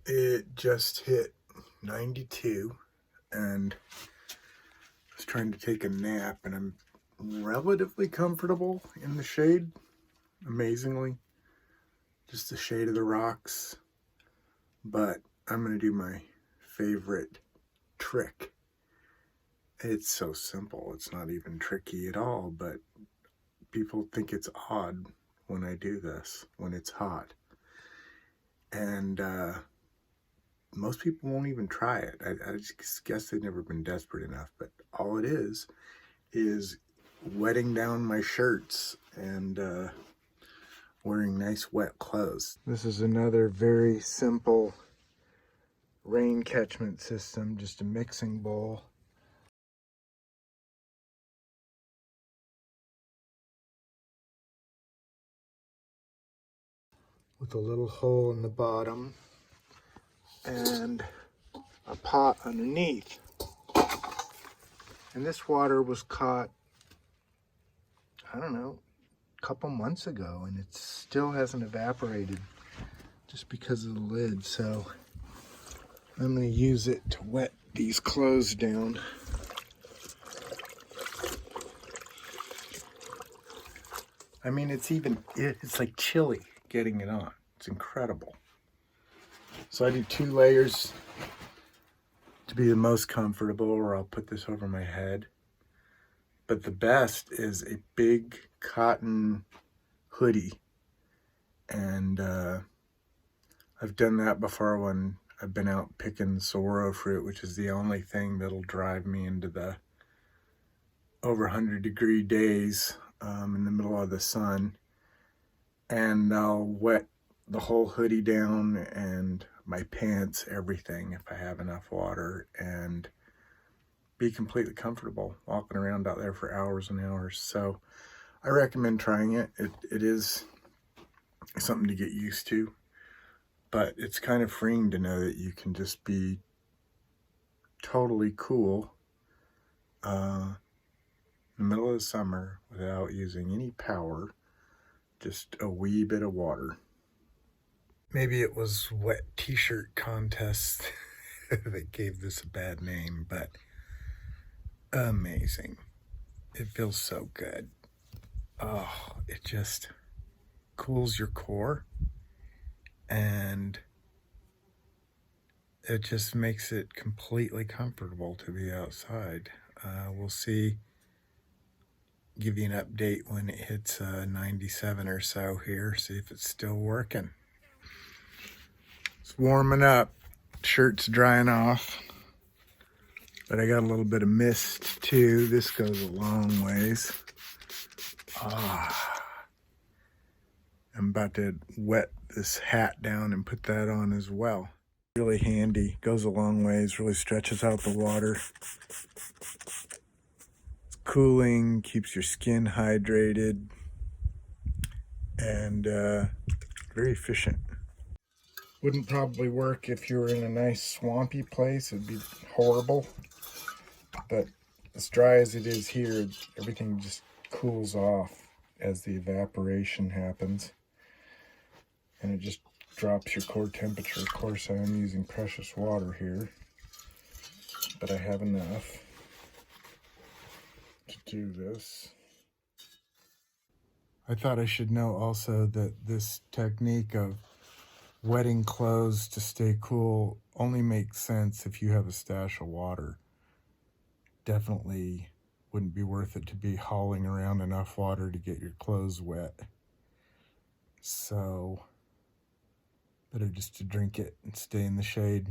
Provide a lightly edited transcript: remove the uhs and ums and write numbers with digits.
It just hit 92 and I was trying to take a nap, and I'm relatively comfortable in the shade, amazingly. Just the shade of the rocks. But I'm going to do my favorite trick. It's so simple. It's not even tricky at all, but people think it's odd when I do this, when it's hot. And most people won't even try it. I just guess they've never been desperate enough. But all it is wetting down my shirts and wearing nice wet clothes. This is another very simple rain catchment system, just a mixing bowl. With a little hole in the bottom and a pot underneath. And this water was caught, I don't know, a couple months ago, and it still hasn't evaporated just because of the lid. So I'm going to use it to wet these clothes down. I mean, it's like chilly getting it on. It's incredible. So I do 2 layers to be the most comfortable, or I'll put this over my head. But the best is a big cotton hoodie. And I've done that before when I've been out picking saguaro fruit, which is the only thing that'll drive me into the over 100-degree days in the middle of the sun. And I'll wet the whole hoodie down and my pants, everything, if I have enough water, and be completely comfortable walking around out there for hours and hours. So I recommend trying it. It is something to get used to, but it's kind of freeing to know that you can just be totally cool in the middle of the summer without using any power, just a wee bit of water. Maybe it was wet t-shirt contest that gave this a bad name, but amazing. It feels so good. Oh, it just cools your core, and it just makes it completely comfortable to be outside. We'll see, give you an update when it hits 97 or so here, see if it's still working. It's warming up, shirt's drying off, but I got a little bit of mist too. This goes a long ways. I'm about to wet this hat down and put that on as well. Really handy, goes a long ways, really stretches out the water. It's cooling, keeps your skin hydrated, and very efficient. Wouldn't probably work if you were in a nice swampy place. It'd be horrible. But as dry as it is here, everything just cools off as the evaporation happens. And it just drops your core temperature. Of course, I am using precious water here, but I have enough to do this. I thought I should know also that this technique of wetting clothes to stay cool only makes sense if you have a stash of water. Definitely wouldn't be worth it to be hauling around enough water to get your clothes wet. So better just to drink it and stay in the shade.